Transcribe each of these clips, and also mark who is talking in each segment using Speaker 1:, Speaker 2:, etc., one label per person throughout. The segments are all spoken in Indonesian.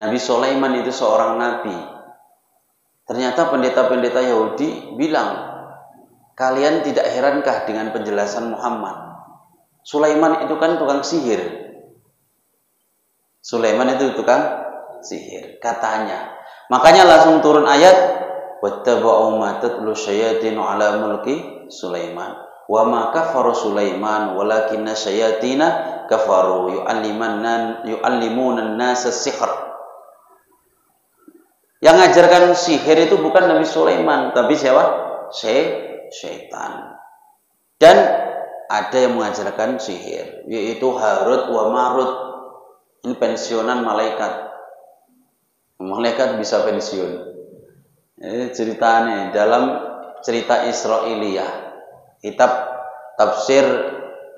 Speaker 1: Nabi Sulaiman itu seorang nabi. Ternyata pendeta-pendeta Yahudi bilang, kalian tidak herankah dengan penjelasan Muhammad? Sulaiman itu kan tukang sihir. Sulaiman itu tukang sihir, katanya. Makanya langsung turun ayat, wattaba'u ma tatlu syayatinu ala mulki Sulaiman wa ma kafara Sulaiman walakinna syayatina kafaru yu'allimuna an-nasa sihr. Yang ngajarkan sihir itu bukan Nabi Sulaiman, tapi siapa? Syaitan. Dan ada yang mengajarkan sihir, yaitu Harut wa Marut. Ini pensiunan malaikat. Malaikat bisa pensiun. Ini ceritanya dalam cerita Israiliyah, kitab tafsir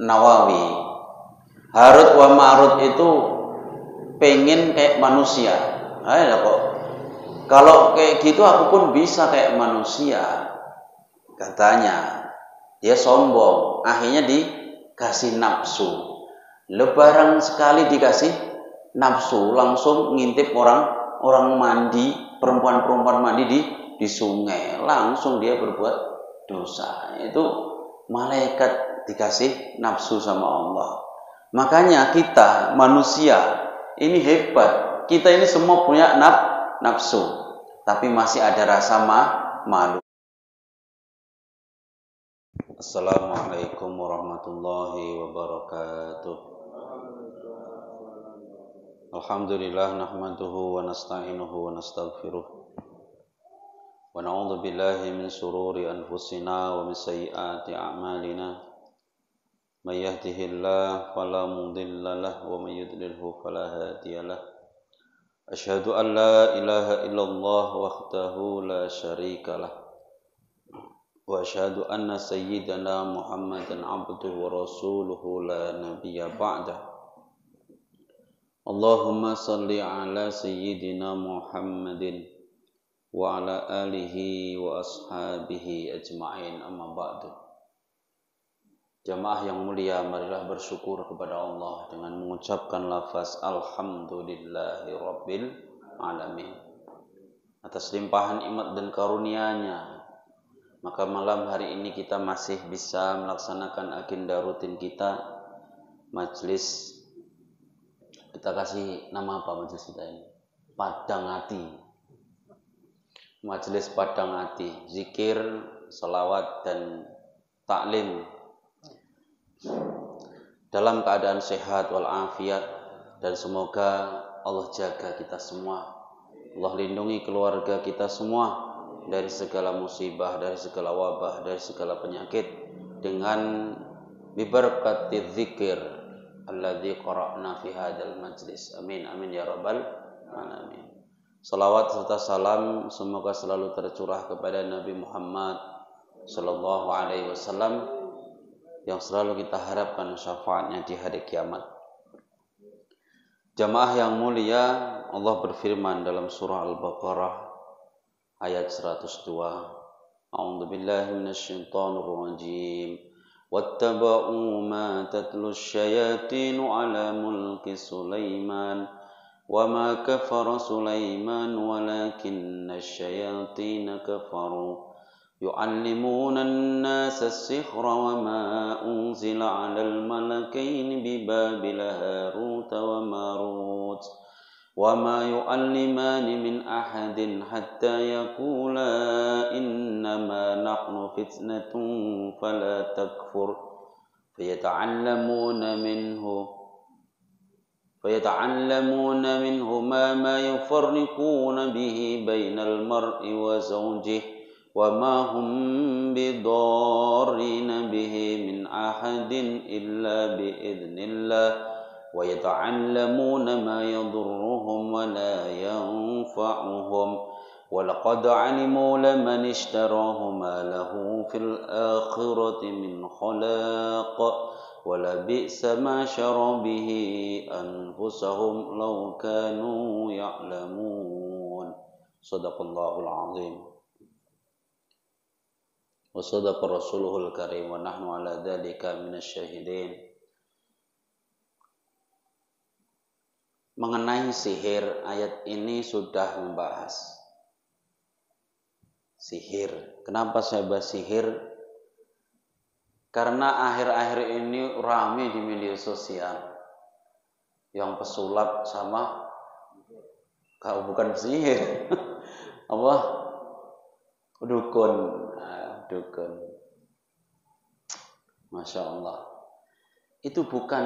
Speaker 1: Nawawi. Harut wa Marut itu pengen kayak manusia. Ayo kok. Kalau kayak gitu aku pun bisa kayak manusia. Katanya. Dia sombong. Akhirnya dikasih nafsu. Lebaran sekali dikasih nafsu, langsung ngintip orang mandi, perempuan mandi di sungai, langsung dia berbuat dosa. Itu malaikat dikasih nafsu sama Allah. Makanya kita manusia ini hebat. Kita ini semua punya nafsu, tapi masih ada rasa malu. Assalamualaikum warahmatullahi wabarakatuh. Alhamdulillah nahmaduhu wa nasta'inuhu wa nastaghfiruh wa na'udzu billahi min shururi anfusina wa min sayyiati a'malina may yahdihillahu fala mudilla lahu wa may yudlilhu fala hadiya lahu asyhadu an la ilaha illallah wahdahu la syarika lah wa asyhadu anna sayyidana Muhammadan abduhu wa rasuluhu la nabiyya ba'dah. Allahumma salli ala sayyidina Muhammadin wa ala alihi wa ashabihi ajma'in, amma ba'du. Jamaah yang mulia, marilah bersyukur kepada Allah dengan mengucapkan lafaz alhamdulillahi rabbil alamin atas limpahan nikmat dan karunia-Nya. Maka malam hari ini kita masih bisa melaksanakan agenda rutin kita, majelis. Kita kasih nama apa majelis kita ini? Padang Hati. Majelis Padang Hati, zikir, salawat dan taklim dalam keadaan sehat walafiat, dan semoga Allah jaga kita semua. Allah lindungi keluarga kita semua dari segala musibah, dari segala wabah, dari segala penyakit dengan bibarakati dzikir alladzi qara'na fi hadzal majlis. Amin amin ya rabbal alamin. Salawat serta salam semoga selalu tercurah kepada Nabi Muhammad sallallahu alaihi wasallam yang selalu kita harapkan syafaatnya di hari kiamat. Jamaah yang mulia, Allah berfirman dalam surah Al-Baqarah ayat 102. A'udzu billahi minasyaitonir rajim. واتبعوا ما تتلو الشياطين على ملك سليمان وما كفر سليمان ولكن الشياطين كفروا يعلمون الناس السحر وما أنزل على الملكين ببابل هاروت وماروت وما يعلمان من أحد حتى يقولا إنما نحن فتنة فلا تكفر فيتعلمون منهما ما يفرقون به بين المرء وزوجه وما هم بضارين به من أحد إلا بإذن الله ويتعلمون ما يضرهم ولا ينفعهم ولقد علموا لمن اشتراه ما له في الآخرة من خلاق ولبئس ما شروا به أنفسهم لو كانوا يعلمون. صدق الله العظيم وصدق رسوله الكريم ونحن على ذلك من الشاهدين. mengenai sihir, ayat ini sudah membahas sihir. Kenapa saya bahas sihir? Karena akhir-akhir ini ramai di media sosial yang pesulap sama kalau bukan sihir apa dukun. Dukun, Masya Allah. Itu bukan,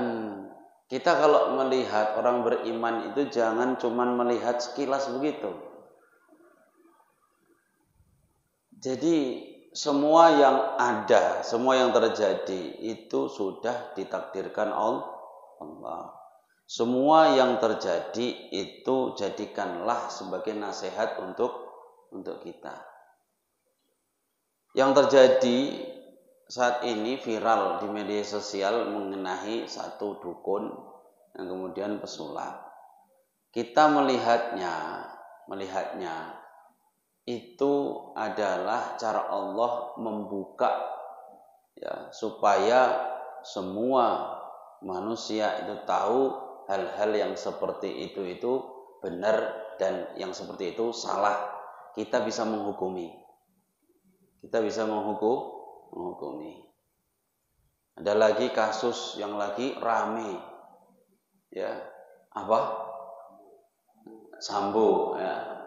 Speaker 1: kita kalau melihat orang beriman itu jangan cuman melihat sekilas begitu. Jadi semua yang ada, semua yang terjadi itu sudah ditakdirkan Allah. Semua yang terjadi itu jadikanlah sebagai nasihat untuk kita. Yang terjadi saat ini viral di media sosial mengenai satu dukun yang kemudian pesulap. Kita melihatnya itu adalah cara Allah membuka ya, supaya semua manusia itu tahu hal-hal yang seperti itu benar dan yang seperti itu salah. Kita bisa menghukumi. Ada lagi kasus yang lagi rame, ya, apa? Sambo. Ya.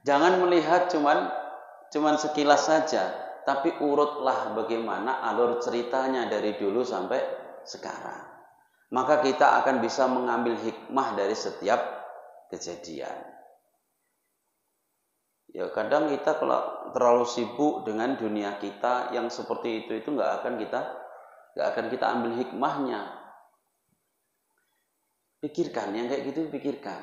Speaker 1: Jangan melihat cuman sekilas saja, tapi urutlah bagaimana alur ceritanya dari dulu sampai sekarang. Maka kita akan bisa mengambil hikmah dari setiap kejadian. Ya kadang kita kalau terlalu sibuk dengan dunia kita yang seperti itu nggak akan kita ambil hikmahnya. Pikirkan yang kayak gitu, pikirkan.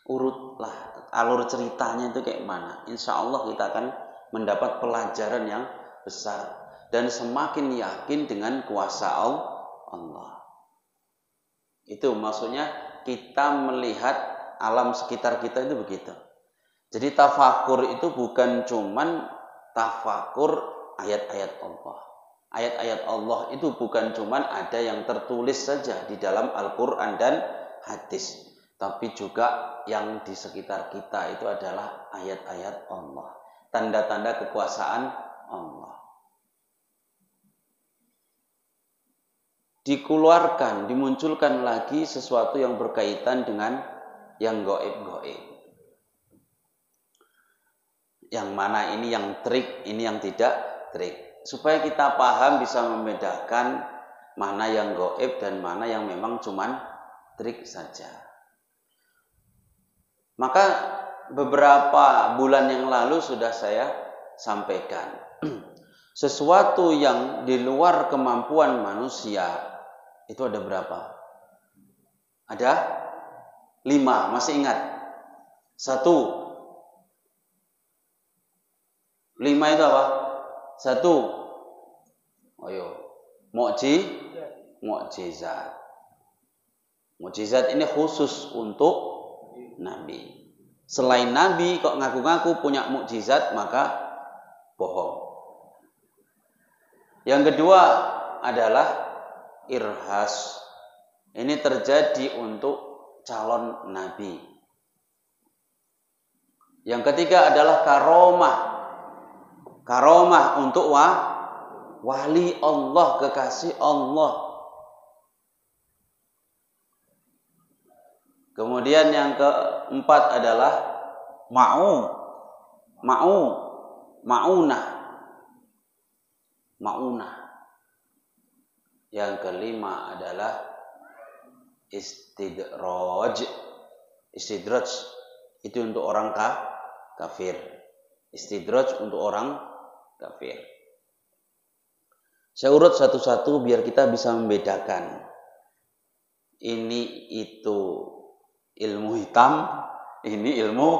Speaker 1: Urutlah alur ceritanya itu kayak mana. Insya Allah kita akan mendapat pelajaran yang besar dan semakin yakin dengan kuasa Allah. Itu maksudnya kita melihat alam sekitar kita itu begitu. Jadi tafakur itu bukan cuman tafakur ayat-ayat Allah. Ayat-ayat Allah itu bukan cuman ada yang tertulis saja di dalam Al-Quran dan hadis. Tapi juga yang di sekitar kita itu adalah ayat-ayat Allah. Tanda-tanda kekuasaan Allah. Dikeluarkan, dimunculkan lagi sesuatu yang berkaitan dengan yang gaib-gaib. Yang mana ini yang trik, ini yang tidak trik. Supaya kita paham bisa membedakan mana yang gaib dan mana yang memang cuman trik saja. Maka beberapa bulan yang lalu sudah saya sampaikan. Sesuatu yang di luar kemampuan manusia itu ada berapa? Ada 5, masih ingat? 1. 5 itu apa? 1. Ayo. Mukjizat. Mukjizat ini khusus untuk Nabi. Selain Nabi kok ngaku-ngaku punya mukjizat maka bohong. Yang kedua adalah irhas. Ini terjadi untuk calon Nabi. Yang ketiga adalah karomah. Karomah untuk wali Allah, kekasih Allah. Kemudian yang keempat adalah ma'unah. Yang kelima adalah istidraj. Istidraj itu untuk orang kafir. Istidraj untuk orang kafir. Saya urut satu-satu biar kita bisa membedakan. Ini itu ilmu hitam, ini ilmu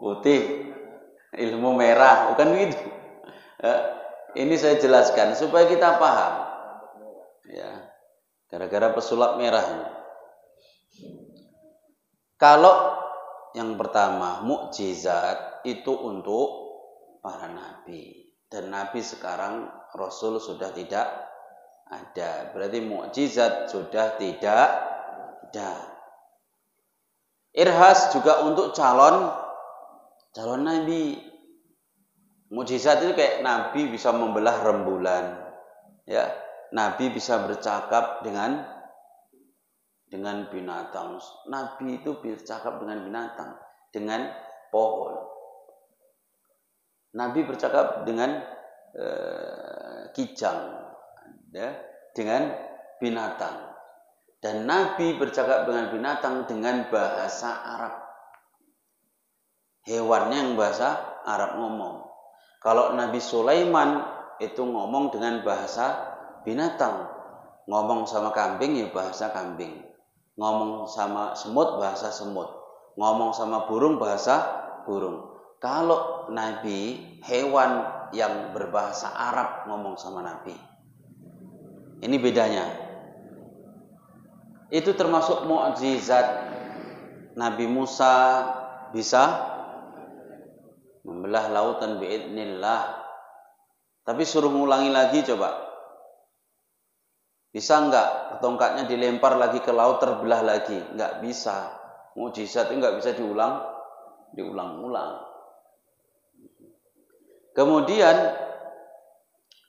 Speaker 1: putih, ilmu merah, bukan begitu. Ini saya jelaskan supaya kita paham. Ya, gara-gara pesulap merahnya. Kalau yang pertama mukjizat itu untuk para nabi. Dan Nabi sekarang Rasul sudah tidak ada. Berarti mukjizat sudah tidak ada. Irhas juga untuk calon nabi. Mukjizat itu kayak nabi bisa membelah rembulan, ya. Nabi bisa bercakap dengan binatang. Nabi itu bercakap dengan binatang, dengan pohon. Nabi bercakap dengan kijang, ya, dengan binatang. Dan Nabi bercakap dengan binatang dengan bahasa Arab. Hewannya yang bahasa Arab ngomong. Kalau Nabi Sulaiman itu ngomong dengan bahasa binatang. Ngomong sama kambing ya bahasa kambing. Ngomong sama semut bahasa semut. Ngomong sama burung bahasa burung. Kalau Nabi, hewan yang berbahasa Arab ngomong sama Nabi. Ini bedanya. Itu termasuk mukjizat. Nabi Musa bisa membelah lautan biidznillah. Tapi suruh ngulangi lagi coba. Bisa enggak tongkatnya dilempar lagi ke laut terbelah lagi? Enggak bisa. Mukjizat itu enggak bisa diulang-ulang. Kemudian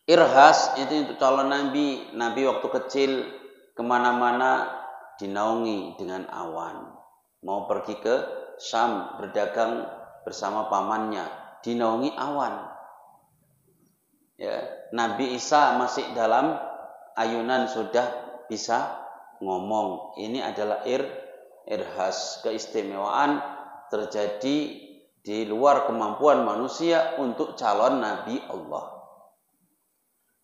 Speaker 1: irhas itu untuk calon nabi. Nabi waktu kecil kemana-mana dinaungi dengan awan. Mau pergi ke Syam berdagang bersama pamannya, dinaungi awan. Ya, Nabi Isa masih dalam ayunan sudah bisa ngomong. Ini adalah irhas, keistimewaan terjadi di luar kemampuan manusia untuk calon Nabi Allah.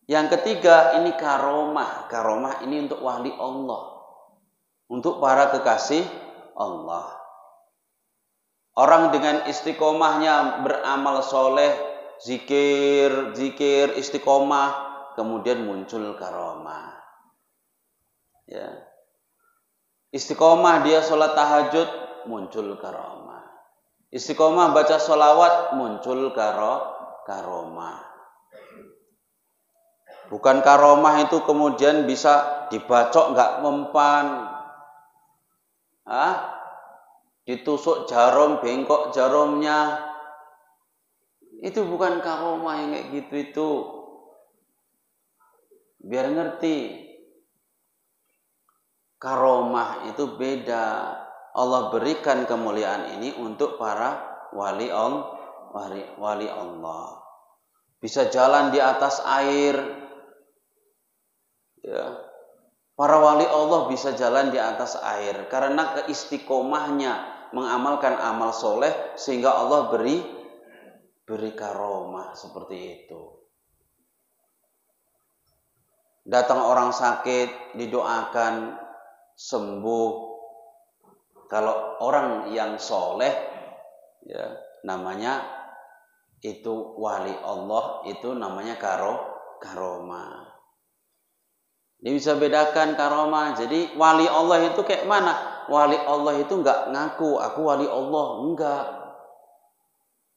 Speaker 1: Yang ketiga, ini karomah. Karomah ini untuk wali Allah, untuk para kekasih Allah. Orang dengan istiqomahnya beramal soleh, zikir, istiqomah, kemudian muncul karomah. Ya. Istiqomah dia sholat tahajud, muncul karomah. Istiqomah baca sholawat, muncul karomah. Bukan karomah itu kemudian bisa dibacok nggak mempan. Ditusuk jarum, bengkok jarumnya. Itu bukan karomah yang kayak gitu itu. Biar ngerti. Karomah itu beda. Allah berikan kemuliaan ini untuk para wali Allah. Bisa jalan di atas air. Ya. Para wali Allah bisa jalan di atas air karena keistiqomahnya mengamalkan amal soleh sehingga Allah beri karomah seperti itu. Datang orang sakit didoakan sembuh. Kalau orang yang soleh, ya namanya itu wali Allah, itu namanya karomah. Ini bisa bedakan karomah. Jadi wali Allah itu kayak mana? Wali Allah itu enggak ngaku aku wali Allah, enggak.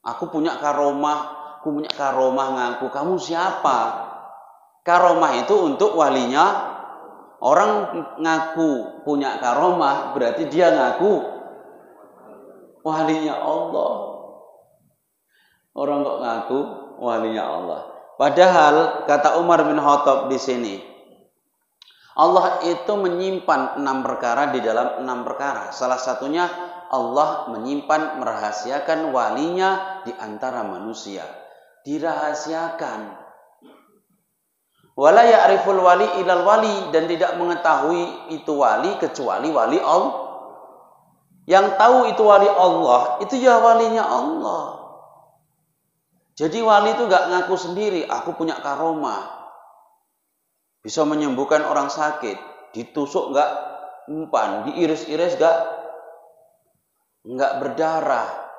Speaker 1: Aku punya karomah ngaku. Kamu siapa? Karomah itu untuk walinya. Orang ngaku punya karomah berarti dia ngaku walinya Allah. Orang kok ngaku walinya Allah. Padahal kata Umar bin Khattab di sini, Allah itu menyimpan 6 perkara di dalam 6 perkara. Salah satunya Allah menyimpan, merahasiakan walinya di antara manusia. Dirahasiakan. Wala ya'riful wali ilal wali, dan tidak mengetahui itu wali kecuali wali Allah. Yang tahu itu wali Allah, itu ya walinya Allah. Jadi wali itu gak ngaku sendiri, aku punya karomah. Bisa menyembuhkan orang sakit, ditusuk enggak mempan, diiris-iris enggak berdarah.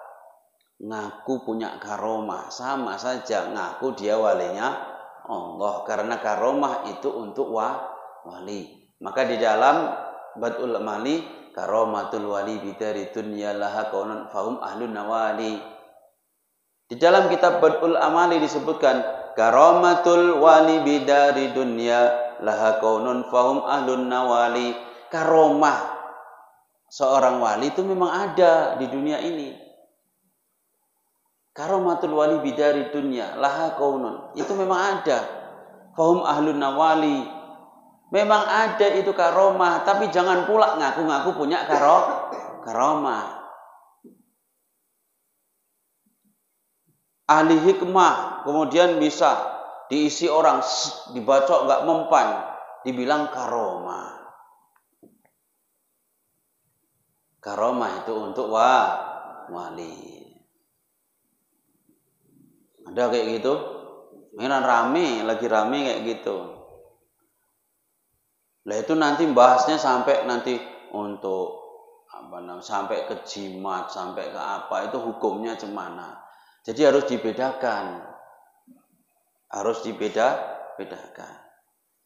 Speaker 1: Ngaku punya karomah, sama saja ngaku dia walinya Allah, karena karomah itu untuk wali. Maka di dalam Badul Mali, karomatul wali bidari dunya laha kaunan fahum ahlun nawali. Di dalam kitab Badul Amali disebutkan karomatul wali bidari dunya laha kaunun fahum ahlun nawali. Karomah seorang wali itu memang ada di dunia ini. Karomatul wali bidari dunya laha kaunun. Itu memang ada. Fahum ahlun nawali. Memang ada itu karomah, tapi jangan pula ngaku-ngaku punya karomah. Ahli hikmah kemudian bisa diisi orang dibacok nggak mempan, dibilang karomah. Karomah itu untuk wali. Ada kayak gitu? Ini lagi rame kayak gitu. Lah itu nanti bahasnya sampai nanti untuk sampai ke jimat, sampai ke apa, itu hukumnya cemana. Jadi harus dibedakan. Harus dibedakan.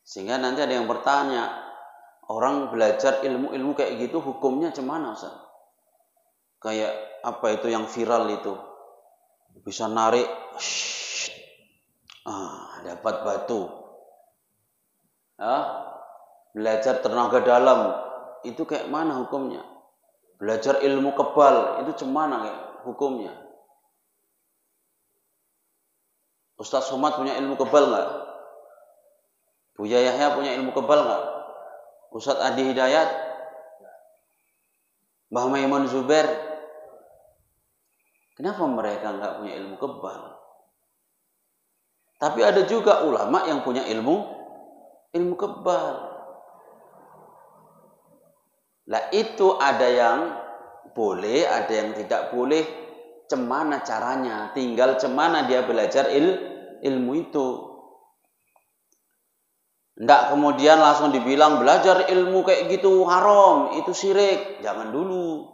Speaker 1: Sehingga nanti ada yang bertanya, orang belajar ilmu-ilmu kayak gitu hukumnya cemana, Ustaz? Kayak apa itu yang viral itu? Bisa narik dapat batu. Belajar tenaga dalam itu kayak mana hukumnya? Belajar ilmu kebal itu cemana kayak hukumnya? Ustaz Somad punya ilmu kebal nggak? Buya Yahya punya ilmu kebal nggak? Ustaz Adi Hidayat? Mbah Maimun Zubair? Kenapa mereka nggak punya ilmu kebal? Tapi ada juga ulama yang punya ilmu kebal. Lah itu ada yang boleh, ada yang tidak boleh. Cemana caranya? Tinggal cemana dia belajar ilmu itu. Nggak kemudian langsung dibilang belajar ilmu kayak gitu haram, itu syirik. Jangan dulu.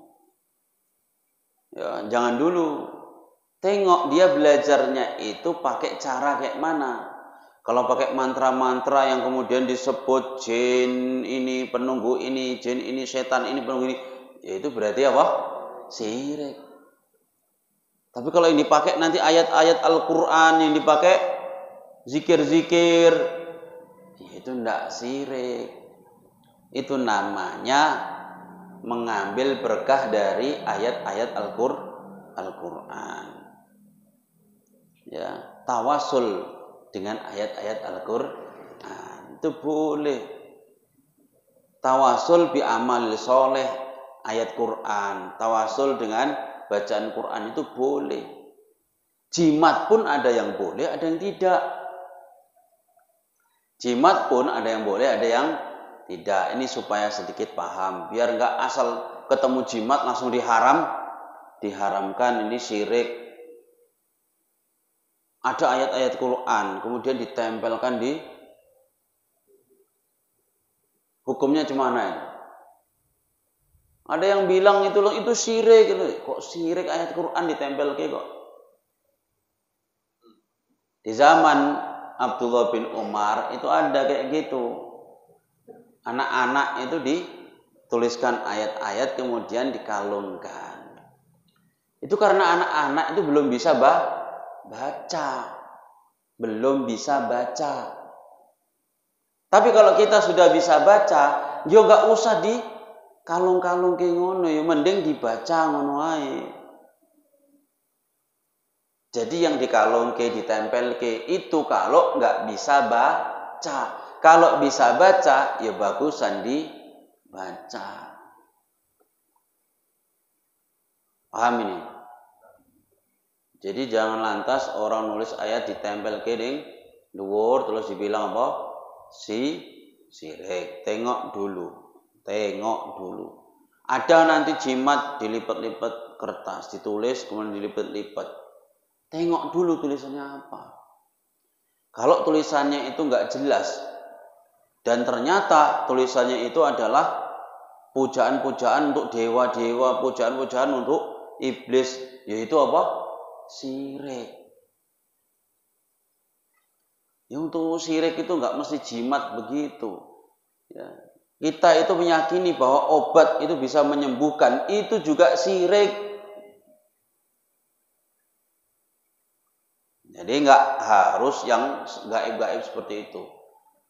Speaker 1: Ya, jangan dulu. Tengok dia belajarnya itu pakai cara kayak mana. Kalau pakai mantra-mantra yang kemudian disebut jin ini penunggu ini, jin ini setan ini penunggu ini, ya itu berarti apa? Syirik. Tapi kalau yang dipakai nanti ayat-ayat Al-Quran, yang dipakai zikir-zikir, ya itu enggak syirik. Itu namanya mengambil berkah dari ayat-ayat Al-Quran. Ya, tawasul dengan ayat-ayat Al-Quran itu boleh. Tawasul bi amal soleh ayat Quran, tawasul dengan bacaan Quran itu boleh. Jimat pun ada yang boleh, ada yang tidak. Jimat pun ada yang boleh, ada yang tidak. Ini supaya sedikit paham, biar nggak asal ketemu jimat langsung diharamkan, ini syirik. Ada ayat-ayat Quran kemudian ditempelkan di hukumnya cemana ini? Ada yang bilang itu syirik gitu. Kok syirik ayat Quran ditempel kok? Di zaman Abdullah bin Umar itu ada kayak gitu. Anak-anak itu dituliskan ayat-ayat kemudian dikalungkan. Itu karena anak-anak itu belum bisa baca. Belum bisa baca. Tapi kalau kita sudah bisa baca, yo gak usah di kalung-kalung ke ngono, ya mending dibaca ngono ae. Jadi yang dikalung ke, ditempel ke itu kalau nggak bisa baca. Kalau bisa baca, ya bagusan dibaca. Paham ini? Jadi jangan lantas orang nulis ayat ditempel ke ding dhuwur terus dibilang apa? Syirik. Tengok dulu. Ada nanti jimat dilipat-lipat kertas, ditulis kemudian dilipat-lipat. Tengok dulu tulisannya apa. Kalau tulisannya itu nggak jelas dan ternyata tulisannya itu adalah pujaan-pujaan untuk dewa-dewa, pujaan-pujaan untuk iblis, yaitu apa? Syirik. Ya untuk syirik itu nggak mesti jimat begitu. Ya. Kita itu meyakini bahwa obat itu bisa menyembuhkan, itu juga syirik. Jadi nggak harus yang gaib-gaib seperti itu.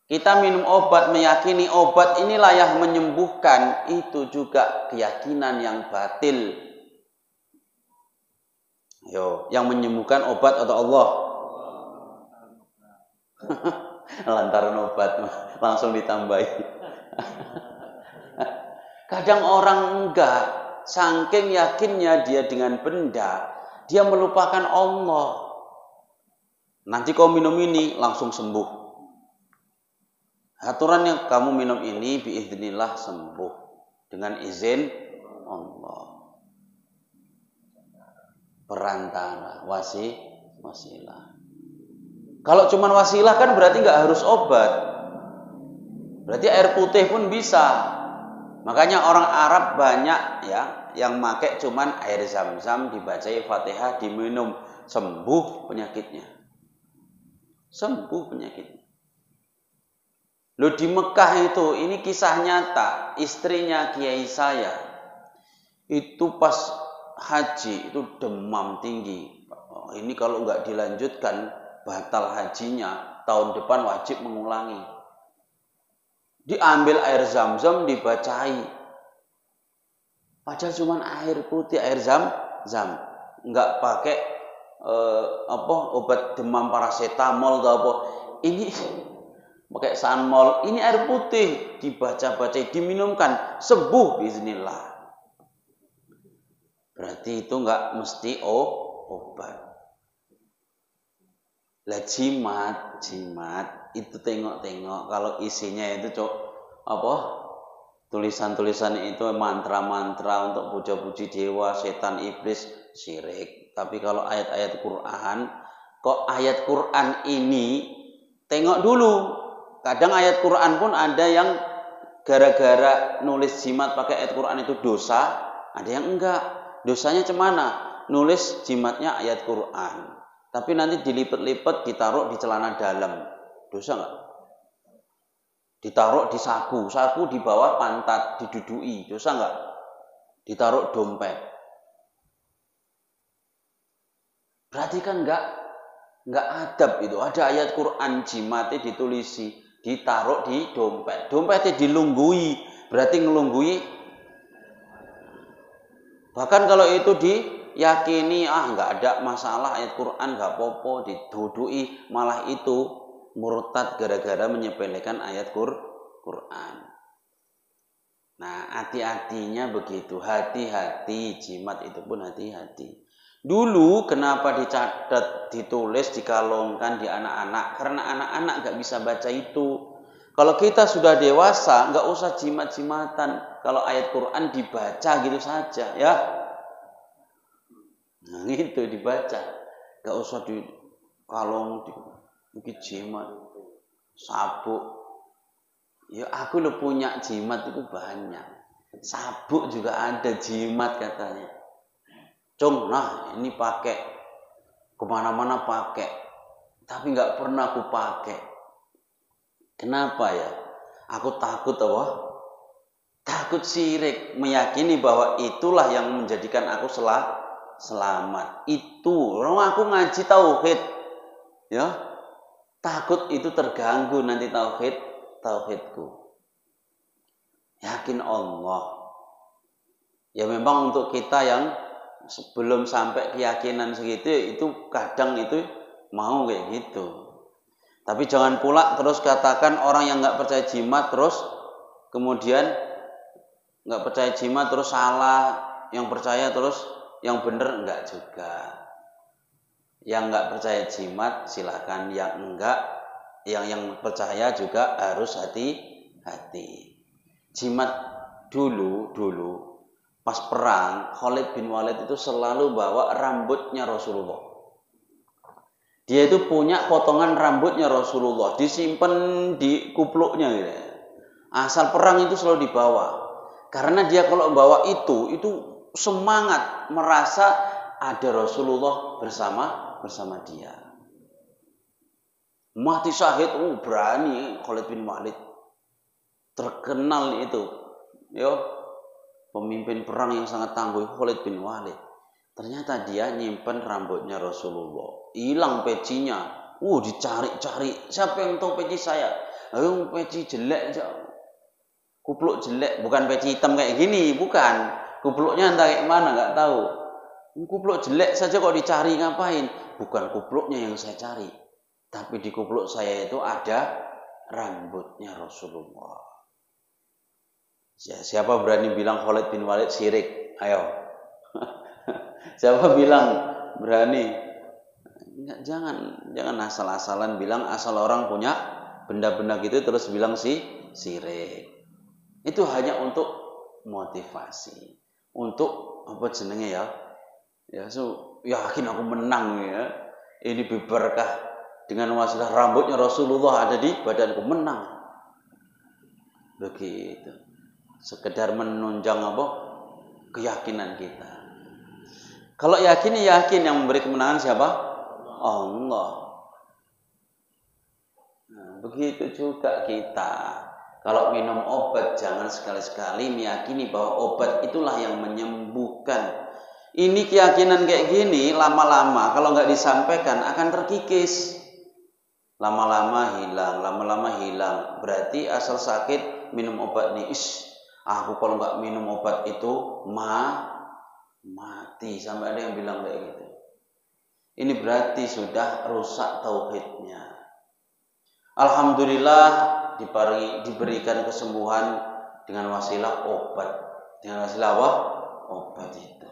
Speaker 1: Kita minum obat, meyakini obat inilah yang menyembuhkan, itu juga keyakinan yang batil. Yang menyembuhkan obat atau Allah? Lantaran obat langsung ditambahi. Kadang orang enggak, saking yakinnya dia dengan benda, dia melupakan Allah. Nanti kau minum ini langsung sembuh. Aturannya kamu minum ini biiznillah sembuh dengan izin Allah. Perantara, wasilah. Kalau cuma wasilah kan berarti nggak harus obat. Berarti air putih pun bisa. Makanya orang Arab banyak ya yang pakai cuman air zam-zam, dibacai Fatihah, diminum, sembuh penyakitnya. Sembuh penyakitnya. Loh di Mekah itu, ini kisah nyata, istrinya kiai saya itu pas haji itu demam tinggi. Ini kalau nggak dilanjutkan batal hajinya, tahun depan wajib mengulangi. Diambil air zam-zam dibacai. Padahal cuma air putih, air zam-zam. Nggak pakai obat demam paracetamol atau apa. Ini pakai sanmol, ini air putih, dibaca-baca, diminumkan, sembuh bismillah. Berarti itu enggak mesti obat. Lah jimat itu tengok-tengok kalau isinya itu tulisan-tulisan itu mantra-mantra untuk puja-puji dewa, setan, iblis, syirik. Tapi kalau ayat-ayat Quran, kok ayat Quran ini tengok dulu. Kadang ayat Quran pun ada yang gara-gara nulis jimat pakai ayat Quran itu dosa, ada yang enggak. Dosanya cemana? Nulis jimatnya ayat Quran, tapi nanti dilipet-lipet ditaruh di celana dalam. Dosa enggak? Ditaruh di saku di bawah pantat, didudui. Dosa enggak? Ditaruh dompet. Berarti kan enggak adab itu. Ada ayat Quran jimatnya ditulisi, ditaruh di dompet. Dompetnya dilunggui, berarti ngelunggui. Bahkan kalau itu diyakini, enggak ada masalah ayat Quran, enggak apa-apa, didudui, malah itu murtad gara-gara menyepelekan ayat Quran. Nah, hati-hatinya begitu, hati-hati, jimat itu pun hati-hati. Dulu kenapa dicatat, ditulis, dikalungkan di anak-anak? Karena anak-anak gak bisa baca itu. Kalau kita sudah dewasa, gak usah jimat-jimatan. Kalau ayat Quran dibaca gitu saja, ya. Nah, itu dibaca. Gak usah dikalung, mungkin jimat, sabuk. Ya aku lo punya jimat itu banyak. Sabuk juga ada jimat katanya. Cung, nah ini pakai kemana-mana pakai, tapi nggak pernah aku pakai. Kenapa ya? Aku takut apa? Takut syirik, meyakini bahwa itulah yang menjadikan aku selamat. Itu, orang aku ngaji tauhid, ya. Takut itu terganggu nanti tauhidku. Yakin Allah. Ya memang untuk kita yang sebelum sampai keyakinan segitu, itu kadang itu mau kayak gitu. Tapi jangan pula terus katakan orang yang nggak percaya jimat terus kemudian nggak percaya jimat terus salah, yang percaya terus yang benar, enggak juga. Yang nggak percaya jimat silakan, yang enggak, yang percaya juga harus hati-hati. Jimat dulu pas perang, Khalid bin Walid itu selalu bawa rambutnya Rasulullah. Dia itu punya potongan rambutnya Rasulullah, disimpan di kupluknya gitu. Asal perang itu selalu dibawa. Karena dia kalau bawa itu semangat, merasa ada Rasulullah bersama dia. Mati syahid, berani Khalid bin Walid. Terkenal itu. Yo. Pemimpin perang yang sangat tangguh Khalid bin Walid. Ternyata dia nyimpen rambutnya Rasulullah. Hilang pecinya. Dicari-cari. Siapa yang tahu peci saya? Ayo peci jelek aja. Kupluk jelek, bukan peci hitam kayak gini, bukan. Kupluknya entah kayak mana, nggak tahu. Kupluk jelek saja kok dicari ngapain? Bukan kupluknya yang saya cari, tapi di kupluk saya itu ada rambutnya Rasulullah. Siapa berani bilang Khalid bin Walid syirik? Ayo. Siapa bilang berani? Jangan asal-asalan bilang asal orang punya benda-benda gitu terus bilang syirik. Itu hanya untuk motivasi, untuk apa jenenge ya? Ya, yakin aku menang ya. Ini berkah dengan wasilah rambutnya Rasulullah ada di badanku, menang. Begitu. Sekedar menunjang apa? Keyakinan kita. Kalau yakin yang memberi kemenangan siapa? Allah. Nah, begitu juga kita. Kalau minum obat jangan sekali-sekali meyakini bahwa obat itulah yang menyembuhkan. Ini keyakinan kayak gini lama-lama kalau nggak disampaikan akan terkikis. Lama-lama hilang. Berarti asal sakit minum obat nih. Aku kalau nggak minum obat itu mati. Sampai ada yang bilang kayak gitu. Ini berarti sudah rusak tauhidnya. Alhamdulillah diberikan kesembuhan dengan wasilah obat. Dengan wasilah apa? Obat itu.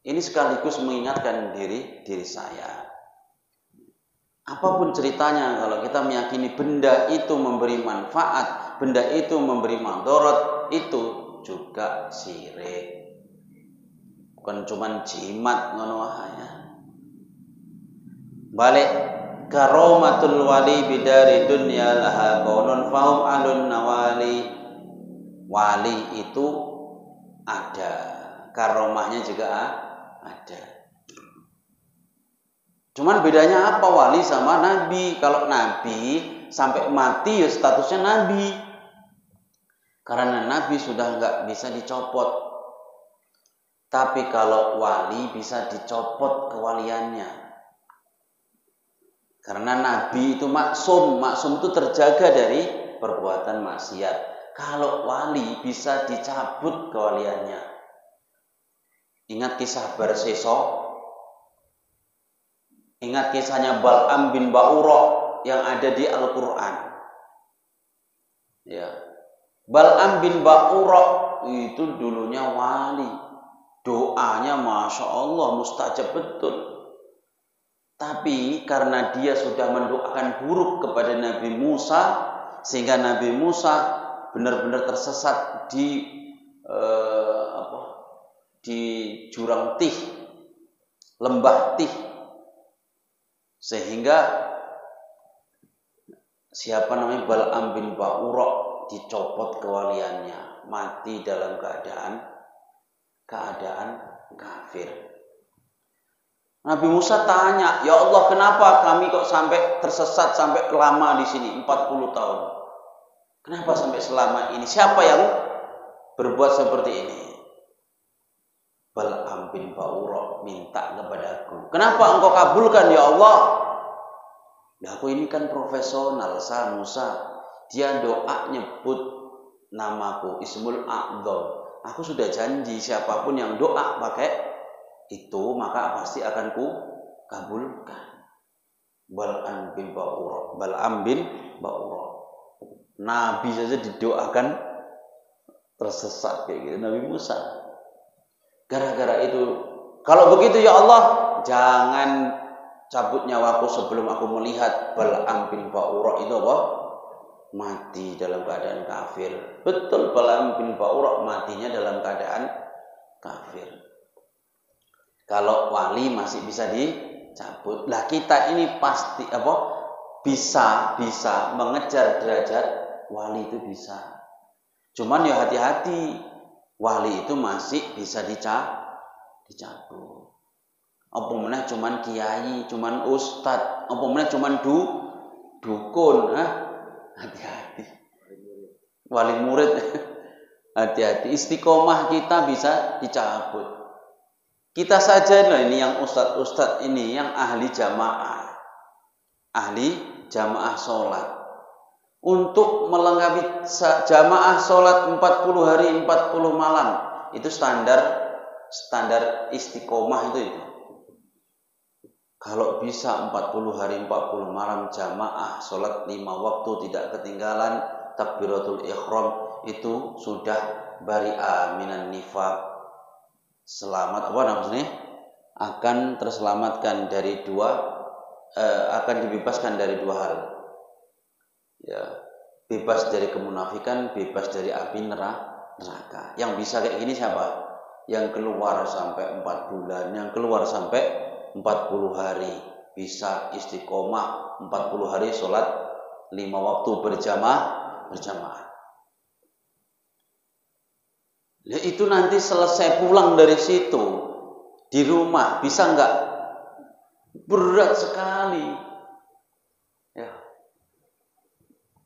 Speaker 1: Ini sekaligus mengingatkan diri saya. Apapun ceritanya, kalau kita meyakini benda itu memberi manfaat, benda itu memberi madarat, itu juga syirik. Bukan cuma jimat ngono ya. Balik karomatul wali bidari dunya laha qaulun fahum alun nawali. Wali itu ada, karomahnya juga ada. Cuman bedanya apa wali sama nabi? Kalau nabi sampai mati ya statusnya nabi. Karena nabi sudah nggak bisa dicopot. Tapi kalau wali bisa dicopot kewaliannya. Karena nabi itu maksum itu terjaga dari perbuatan maksiat. Kalau wali bisa dicabut kewaliannya. Ingat kisah Barseso? Ingat kisahnya Bal'am bin Ba'ura yang ada di Al-Quran. Ya. Bal'am bin Ba'ura itu dulunya wali. Doanya Masya Allah mustajab betul. Tapi karena dia sudah mendoakan buruk kepada Nabi Musa, sehingga Nabi Musa benar-benar tersesat di jurang Tih, lembah Tih, sehingga siapa namanya Bal'am bin Ba'ura dicopot kewaliannya, mati dalam keadaan kafir. Nabi Musa tanya, ya Allah kenapa kami kok sampai tersesat sampai lama di sini 40 tahun? Kenapa sampai selama ini? Siapa yang berbuat seperti ini? Bal'am bin Ba'ura minta kepadaku. Kenapa engkau kabulkan ya Allah? Nah, aku ini kan profesional, Musa. Dia doa nyebut namaku, Ismul A'dzam. Aku sudah janji siapapun yang doa pakai itu maka pasti akan ku kabulkan. Bal'am bin Ba'ura. Nabi saja didoakan tersesat kayak gitu, Nabi Musa. Gara-gara itu, kalau begitu ya Allah, jangan cabut nyawaku sebelum aku melihat Bal'am bin Ba'ura itu apa? Mati dalam keadaan kafir. Betul, Bal'am bin Ba'ura matinya dalam keadaan kafir. Kalau wali masih bisa dicabut. Lah kita ini pasti bisa mengejar derajat wali itu bisa. Cuman ya hati-hati. Wali itu masih bisa dicabut. Apa meneh cuman kiai, cuman ustad, apa meneh cuman dukun, hati-hati. Wali murid hati-hati. Istiqomah kita bisa dicabut. Kita saja loh ini yang ustad ini yang ahli jamaah sholat. untuk melengkapi jamaah sholat 40 hari 40 malam. Itu standar istiqomah itu. Kalau bisa 40 hari 40 malam jamaah sholat 5 waktu tidak ketinggalan takbiratul ihram, itu sudah bari'a minan nifaq. Selamat akan terselamatkan dari akan dibebaskan dari 2 hal. Ya, bebas dari kemunafikan, bebas dari api neraka. Yang bisa kayak gini siapa? Yang keluar sampai 4 bulan, yang keluar sampai 40 hari, bisa istiqomah 40 hari sholat 5 waktu berjamaah. Ya, itu nanti selesai pulang dari situ di rumah bisa enggak? Berat sekali. Ya.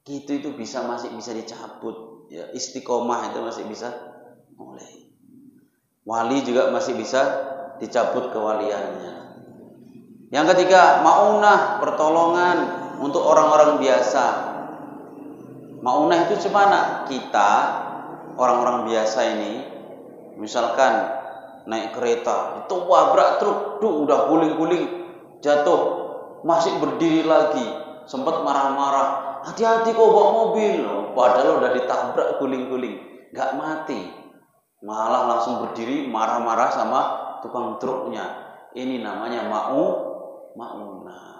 Speaker 1: Gitu itu masih bisa dicabut. Ya, istiqomah itu masih bisa mulai. Wali juga masih bisa dicabut kewaliannya. Yang ketiga, maunah, pertolongan untuk orang-orang biasa. Maunah itu gimana? Kita orang-orang biasa ini, misalkan naik kereta, ditabrak truk, udah guling-guling, jatuh, masih berdiri lagi, sempat marah-marah, hati-hati kok bawa mobil, padahal udah ditabrak guling-guling, nggak mati, malah langsung berdiri marah-marah sama tukang truknya. Ini namanya maunah,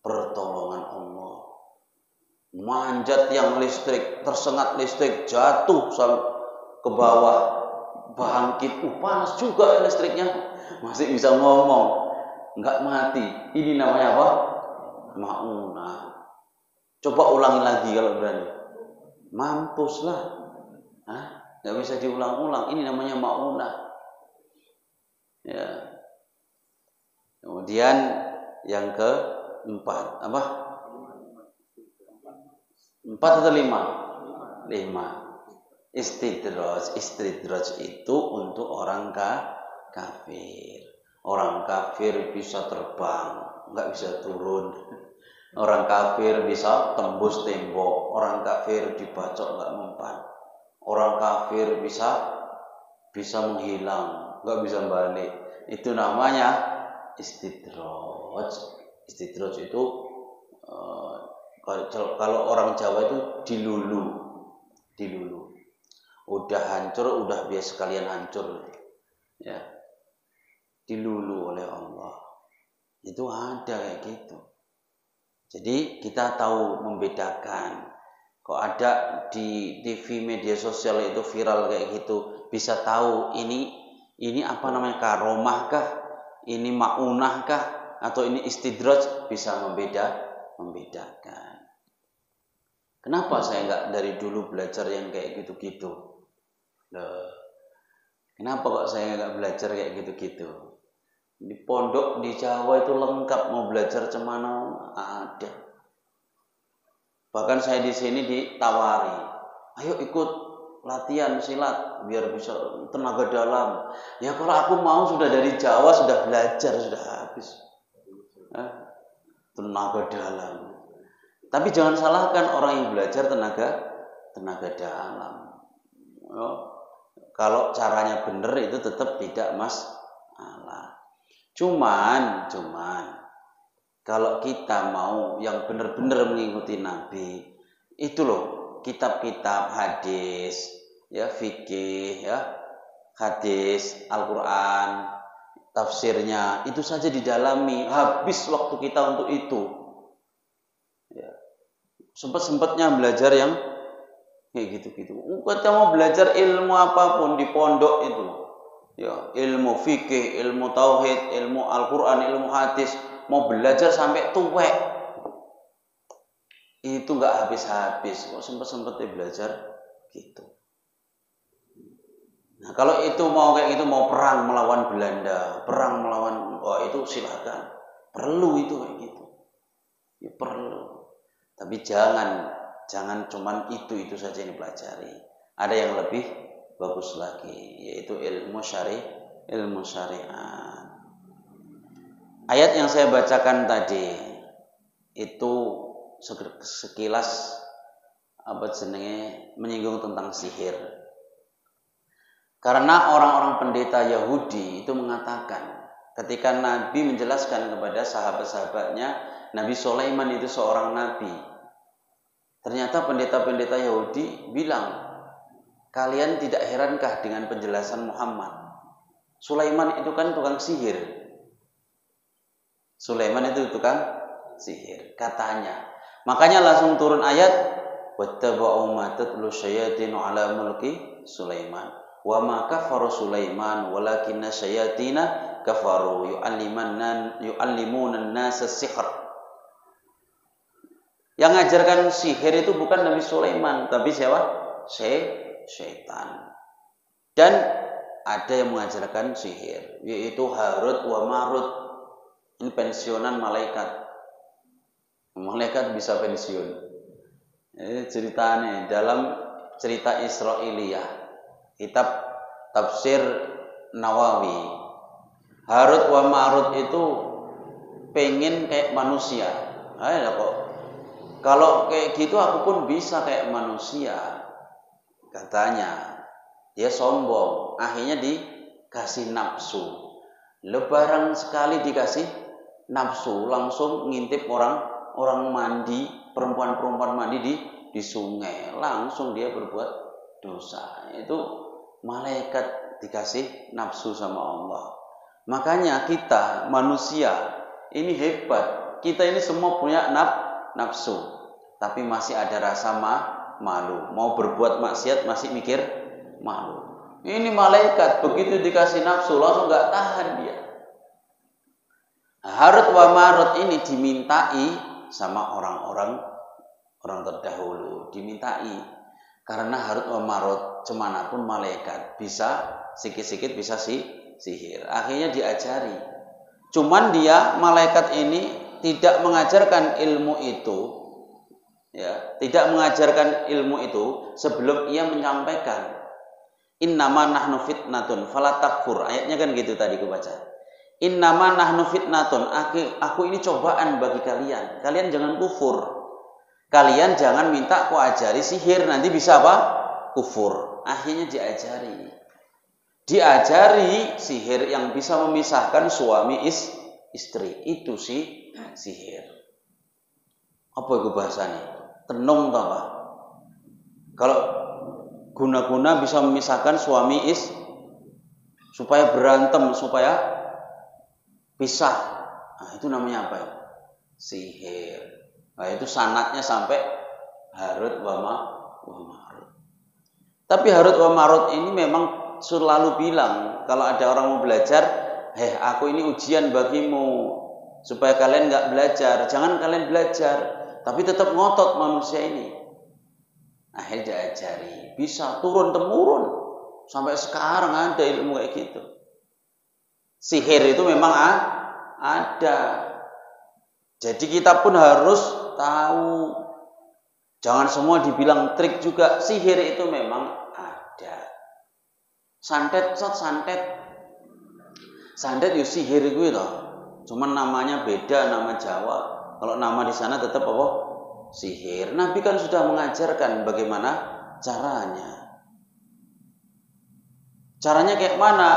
Speaker 1: pertolongan Allah. Manjat yang listrik, tersengat listrik, jatuh ke bawah, bangkit, panas juga listriknya, masih bisa ngomong, nggak mati. Ini namanya apa? Maunah. Coba ulangi lagi kalau berani. Mampus lah, nggak bisa diulang-ulang. Ini namanya maunah. Ya. Kemudian yang keempat apa? 4 atau 5? 5. Istidraj itu untuk orang kafir. Orang kafir bisa terbang, nggak bisa turun. Orang kafir bisa tembus tembok. Orang kafir dibacok nggak mempan. Orang kafir bisa menghilang, nggak bisa balik. Itu namanya istidraj. Istidraj itu kalau orang Jawa itu dilulu. Udah hancur, udah biasa sekalian hancur. Ya. Dilulu oleh Allah. Itu ada kayak gitu. Jadi kita tahu membedakan. Kok ada di TV media sosial itu viral kayak gitu, bisa tahu ini apa namanya, karomah kah? Ini maunah kah? Atau ini istidraj, bisa membedakan. Kenapa saya nggak dari dulu belajar yang kayak gitu-gitu? Kenapa kok saya nggak belajar kayak gitu-gitu? Di pondok di Jawa itu lengkap, mau belajar cemana ada. Bahkan saya di sini ditawari, ayo ikut latihan silat biar bisa tenaga dalam. Ya kalau aku mau sudah dari Jawa sudah belajar, sudah habis. Tenaga dalam. Tapi jangan salahkan orang yang belajar tenaga dalam. Kalau caranya benar itu tetap tidak masalah. Cuman kalau kita mau yang benar-benar mengikuti Nabi, itu loh kitab-kitab hadis, ya fikih, ya hadis, Al-Qur'an, tafsirnya itu saja didalami, habis waktu kita untuk itu. Ya. Sempat-sempatnya belajar yang kayak gitu-gitu. Kita mau belajar ilmu apapun di pondok itu, ya ilmu fikih, ilmu tauhid, ilmu Al-Qur'an, ilmu hadis, mau belajar sampai tuwek, itu nggak habis-habis. Kok sempat-sempatnya belajar gitu. Nah kalau itu mau kayak gitu, mau perang melawan Belanda, perang melawan, itu silakan, perlu itu kayak gitu, ya perlu. Tapi jangan cuman itu saja yang dipelajari. Ada yang lebih bagus lagi, yaitu ilmu syariat. Ayat yang saya bacakan tadi itu sekilas menyinggung tentang sihir. Karena orang-orang pendeta Yahudi itu mengatakan ketika Nabi menjelaskan kepada sahabat-sahabatnya Nabi Sulaiman itu seorang nabi. Ternyata pendeta-pendeta Yahudi bilang, kalian tidak herankah dengan penjelasan Muhammad? Sulaiman itu kan tukang sihir. Sulaiman itu tukang sihir, katanya. Makanya langsung turun ayat, wattaba'u ma tatlu syayatinu ala mulki Sulaiman. Wa ma kafara Sulaiman walakinna syayatina kafaru yu'allimuna an-nasa sihr. Yang ngajarkan sihir itu bukan Nabi Sulaiman, tapi siapa? Syaitan. Dan ada yang mengajarkan sihir, yaitu Harut wa Marut. Ini pensiunan malaikat. Malaikat bisa pensiun. Ini ceritanya dalam cerita Israiliyah, kitab tafsir Nawawi. Harut wa Marut itu pengen kayak manusia. Kok kalau kayak gitu aku pun bisa kayak manusia, katanya. Dia sombong, akhirnya dikasih nafsu. Lebaran sekali dikasih nafsu, langsung ngintip orang mandi, perempuan mandi di sungai, langsung dia berbuat dosa. Itu malaikat dikasih nafsu sama Allah. Makanya kita manusia ini hebat. Kita ini semua punya nafsu, tapi masih ada rasa malu. Mau berbuat maksiat masih mikir malu. Ini malaikat begitu dikasih nafsu langsung nggak tahan dia. Harut wa Marut ini dimintai sama orang terdahulu, dimintai karena Harut wa Marut cemanapun malaikat bisa sikit-sikit bisa sihir. Akhirnya diajari. Cuman dia malaikat ini tidak mengajarkan ilmu itu, ya, tidak mengajarkan ilmu itu sebelum ia menyampaikan. Innama nahnu fitnatun fala takfur. Ayatnya kan gitu tadi aku baca. Innama nahnu fitnatun. Aku ini cobaan bagi kalian. Kalian jangan kufur. Kalian jangan minta aku ajari sihir, nanti bisa apa? Kufur. Akhirnya diajari. Diajari sihir yang bisa memisahkan suami istri. Itu sih sihir. Apa itu bahasanya? Tenung tak apa? Kalau guna-guna bisa memisahkan suami supaya berantem, supaya pisah. Nah, itu namanya apa ya? Sihir. Nah, itu sanatnya sampai Harut wa Marut. Tapi Harut wa Marut ini memang selalu bilang kalau ada orang mau belajar, aku ini ujian bagimu supaya kalian nggak belajar. Jangan kalian belajar, tapi tetap ngotot manusia ini. Akhirnya diajari, bisa turun temurun sampai sekarang ada ilmu kayak gitu. Sihir itu memang ada. Jadi kita pun harus tahu. Jangan semua dibilang trik juga. Sihir itu memang ada. Santet yo sihir itu loh. Cuman namanya beda, nama Jawa. Kalau nama di sana tetap apa? Sihir. Nabi kan sudah mengajarkan bagaimana caranya. Caranya kayak mana?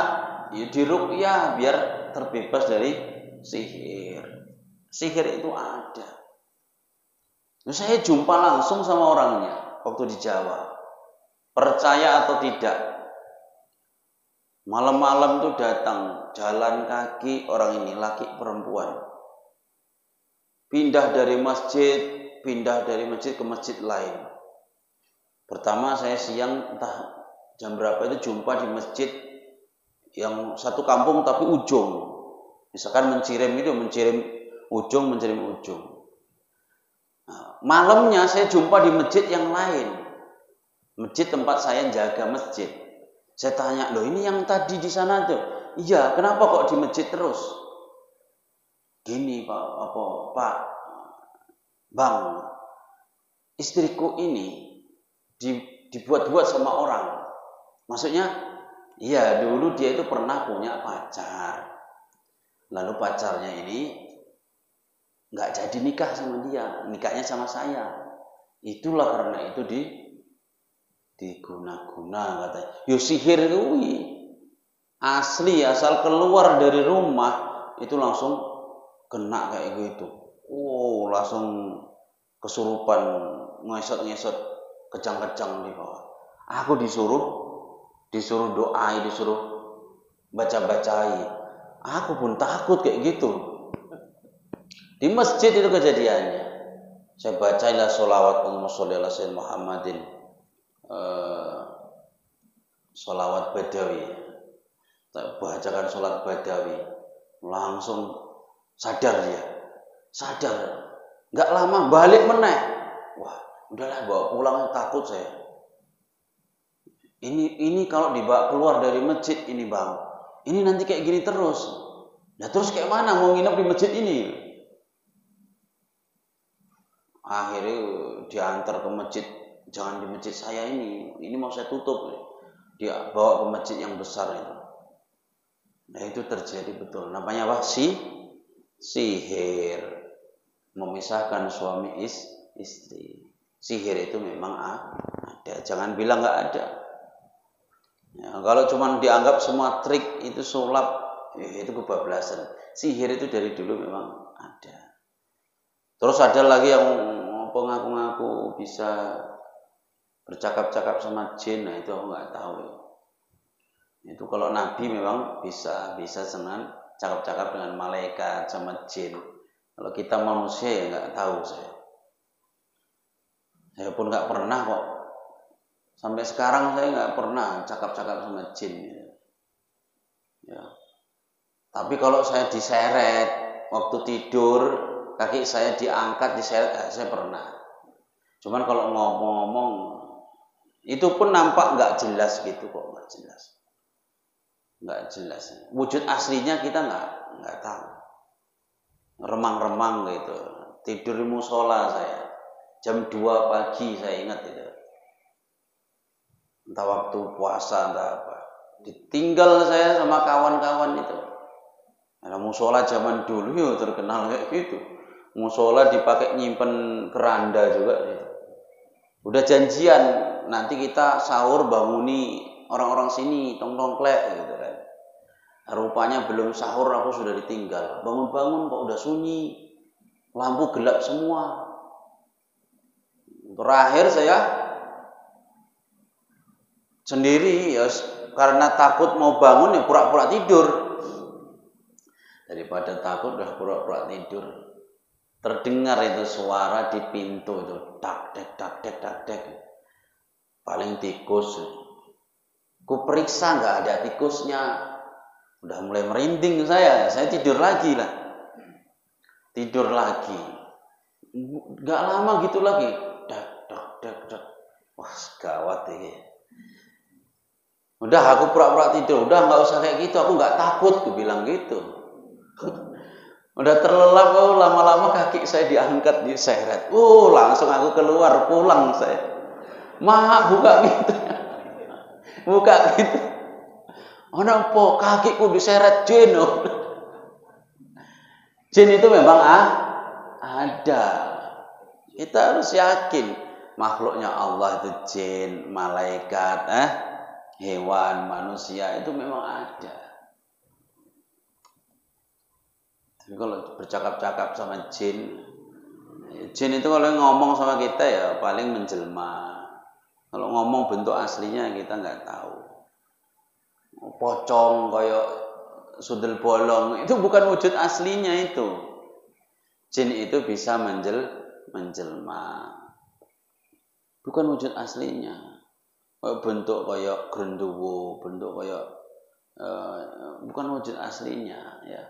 Speaker 1: Ya diruqyah biar terbebas dari sihir. Sihir itu ada. Saya jumpa langsung sama orangnya waktu di Jawa. Percaya atau tidak? Malam-malam tuh datang, jalan kaki orang ini, laki perempuan. Pindah dari masjid ke masjid lain. Pertama saya siang entah jam berapa itu jumpa di masjid yang satu kampung tapi ujung. Misalkan mencirim ujung. Nah, malamnya saya jumpa di masjid yang lain. Masjid tempat saya jaga masjid. Saya tanya, loh ini yang tadi di sana tuh? Iya, kenapa kok di masjid terus? Gini Pak, Bang, istriku ini dibuat-buat sama orang. Maksudnya, iya dulu dia itu pernah punya pacar. Lalu pacarnya ini nggak jadi nikah sama dia, nikahnya sama saya. Itulah karena itu diguna-guna katanya. Yo sihir kuwi asli, asal keluar dari rumah itu langsung kena kayak gitu. Oh, langsung kesurupan, ngesot-ngesot kejang-kejang di bawah. Aku disuruh doai, disuruh baca-bacai. Aku pun takut kayak gitu. Di masjid itu kejadiannya. Saya bacailah sholawat Allahumma sholli ala sayyidina Muhammadin, sholawat Badawi. Tak bacakan sholat Badawi, langsung sadar dia, nggak lama balik meneh. Wah, udahlah bawa pulang, takut saya. Ini kalau dibawa keluar dari masjid ini bang, ini nanti kayak gini terus. Nah terus kayak mana mau nginep di masjid ini? Akhirnya diantar ke masjid, jangan di masjid saya ini mau saya tutup. Dia bawa ke masjid yang besar itu. Nah itu terjadi betul. Namanya apa? Sihir. Memisahkan suami istri. Sihir itu memang ada. Jangan bilang nggak ada. Ya, kalau cuma dianggap semua trik itu sulap, ya itu kebablasan. Sihir itu dari dulu memang ada. Terus ada lagi yang ngaku-ngaku bisa bercakap-cakap sama jin. Nah itu aku nggak tahu. Itu kalau Nabi memang bisa dengan cakap-cakap dengan malaikat sama jin. Kalau kita manusia ya nggak tahu saya. Saya pun nggak pernah kok. Sampai sekarang saya nggak pernah cakap-cakap sama jin. Ya. Tapi kalau saya diseret waktu tidur, kaki saya diangkat diseret, saya pernah. Cuman kalau ngomong-ngomong, itu pun nampak nggak jelas gitu kok, nggak jelas. Wujud aslinya kita nggak tahu. Remang-remang gitu. Tidur di musola saya. Jam 2 pagi saya ingat itu. Entah waktu puasa entah apa. Ditinggal saya sama kawan-kawan itu. Ada musola zaman dulu ya terkenal kayak gitu. Musola dipakai nyimpen keranda juga gitu. Udah janjian nanti kita sahur banguni orang-orang sini tong-tongklek gitu kan. Rupanya belum sahur aku sudah ditinggal. Bangun-bangun kok udah sunyi. Lampu gelap semua. Terakhir saya sendiri ya karena takut mau bangun ya pura-pura tidur. Daripada takut udah pura-pura tidur. Terdengar itu suara di pintu itu dak dek. Paling tikus. Ku periksa nggak ada tikusnya. Udah mulai merinding saya tidur lagi lah. Tidur lagi. Nggak lama gitu lagi. Dak. Wah, gawat ini. Udah aku pura-pura tidur, udah nggak usah kayak gitu, aku nggak takut, aku bilang gitu. Udah terlelap, lama-lama kaki saya diangkat, diseret. Langsung aku keluar, pulang saya. Buka gitu. Buka gitu. Kenapa kakiku diseret jin? Jin itu memang ada. Kita harus yakin makhluknya Allah itu jin, malaikat, hewan, manusia itu memang ada. Tapi kalau bercakap-cakap sama jin itu kalau ngomong sama kita ya paling menjelma. Kalau ngomong bentuk aslinya kita nggak tahu. Pocong kayak sundel bolong itu bukan wujud aslinya itu. Jin itu bisa menjelma. Bukan wujud aslinya. Bentuk kayak grenduwo, bentuk kayak bukan wujud aslinya ya.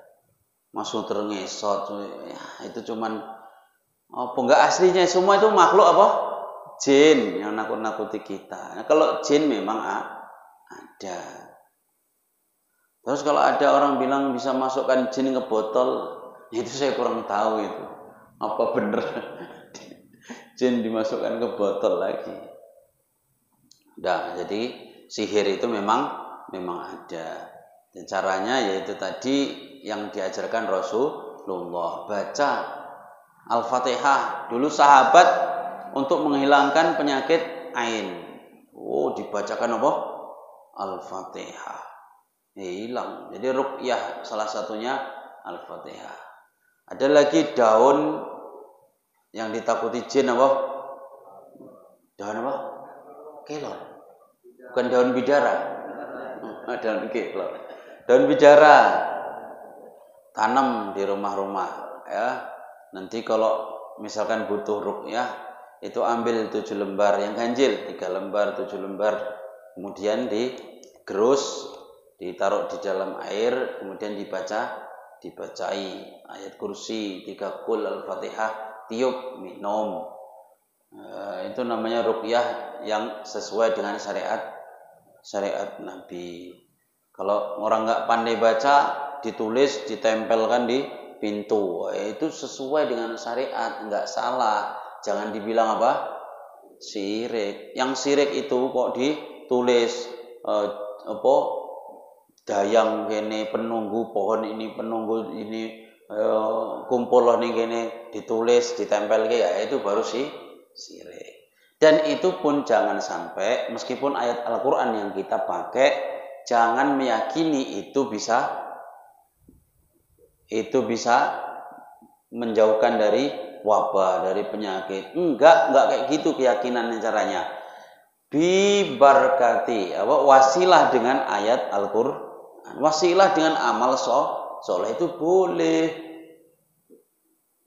Speaker 1: Masuk ngesot ya, itu cuman enggak aslinya. Semua itu makhluk apa? Jin yang nakut-nakuti kita. Nah, kalau jin memang ada. Terus kalau ada orang bilang bisa masukkan jin ke botol, itu saya kurang tahu itu. Apa benar jin dimasukkan ke botol lagi? Nah, jadi sihir itu memang ada. Dan caranya yaitu tadi yang diajarkan Rasulullah, baca Al-Fatihah. Dulu sahabat untuk menghilangkan penyakit ain. Dibacakan apa? Al-Fatihah. Hilang. Jadi ruqyah salah satunya Al-Fatihah. Ada lagi daun yang ditakuti jin apa? Daun apa? Kelor. Bukan daun bidara. Daun kelor. Daun bidara. Tanam di rumah-rumah ya. Nanti kalau misalkan butuh ruqyah, itu ambil 7 lembar yang ganjil, 3 lembar, 7 lembar, kemudian digerus, ditaruh di dalam air, kemudian dibacai ayat kursi, 3 qul, Al-Fatihah, tiup, minum. Itu namanya ruqyah yang sesuai dengan syariat Nabi. Kalau orang nggak pandai baca, ditulis, ditempelkan di pintu, itu sesuai dengan syariat, nggak salah. Jangan dibilang apa? Syirik. Yang syirik itu kok ditulis dayang gini penunggu pohon ini, penunggu ini kumpul nih gini, ditulis, ditempel ya, itu baru syirik. Dan itu pun jangan sampai, meskipun ayat Al-Quran yang kita pakai, jangan meyakini itu bisa menjauhkan dari wabah, dari penyakit. Enggak kayak gitu keyakinannya caranya. Bibarkati, wasilah dengan ayat Al-Quran, wasilah dengan amal soleh itu boleh.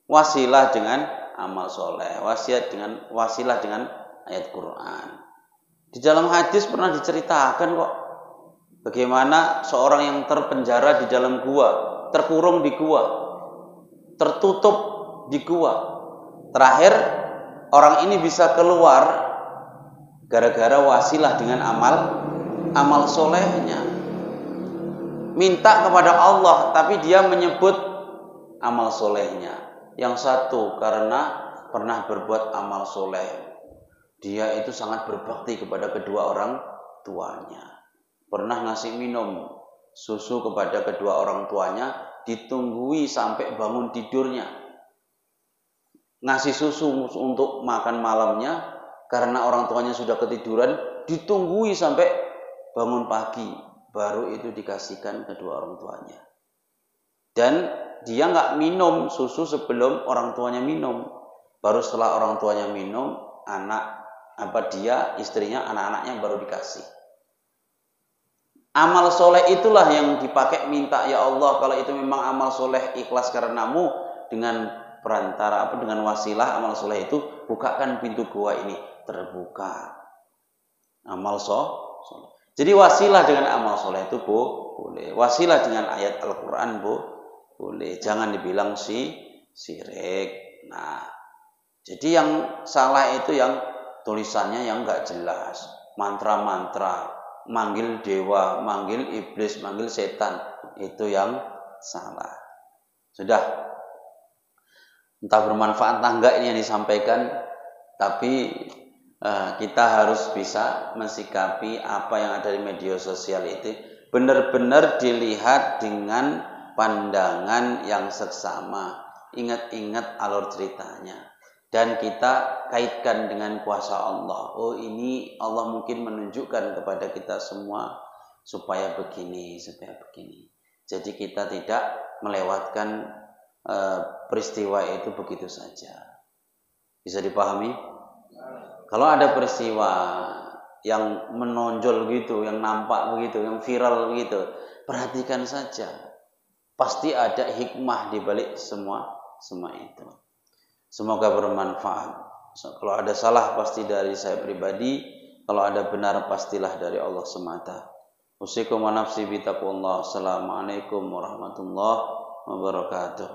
Speaker 1: Wasilah dengan amal soleh, wasilah dengan ayat Quran. Di dalam hadis pernah diceritakan kok, bagaimana seorang yang terpenjara di dalam gua, terkurung di gua, tertutup di gua. Terakhir orang ini bisa keluar gara-gara wasilah dengan amal solehnya. Minta kepada Allah, tapi dia menyebut amal solehnya. Yang satu karena pernah berbuat amal soleh, dia itu sangat berbakti kepada kedua orang tuanya. Pernah ngasih minum susu kepada kedua orang tuanya, ditunggui sampai bangun tidurnya. Ngasih susu untuk makan malamnya, karena orang tuanya sudah ketiduran, ditunggui sampai bangun pagi, baru itu dikasihkan kedua orang tuanya. Dan dia nggak minum susu sebelum orang tuanya minum, baru setelah orang tuanya minum, istrinya, anak-anaknya baru dikasih. Amal soleh itulah yang dipakai minta, ya Allah, kalau itu memang amal soleh ikhlas karenamu, dengan perantara dengan wasilah amal soleh itu, bukakan pintu gua ini, terbuka amal soleh. Jadi wasilah dengan amal soleh itu boleh, wasilah dengan ayat Al-Quran boleh, jangan dibilang syirik. Nah, jadi yang salah itu yang tulisannya yang nggak jelas, mantra-mantra, manggil dewa, manggil iblis, manggil setan, itu yang salah. Sudah, entah bermanfaat entah enggak ini yang disampaikan, tapi kita harus bisa mensikapi apa yang ada di media sosial itu benar-benar dilihat dengan pandangan yang seksama. Ingat-ingat alur ceritanya, dan kita kaitkan dengan kuasa Allah. Ini Allah mungkin menunjukkan kepada kita semua supaya begini. Jadi kita tidak melewatkan peristiwa itu begitu saja. Bisa dipahami? Kalau ada peristiwa yang menonjol gitu, yang nampak begitu, yang viral begitu, perhatikan saja. Pasti ada hikmah di balik semua itu. Semoga bermanfaat. Kalau ada salah pasti dari saya pribadi, kalau ada benar pastilah dari Allah semata. Usikum wa nafsi bi taqwallah. Assalamualaikum warahmatullahi wabarakatuh.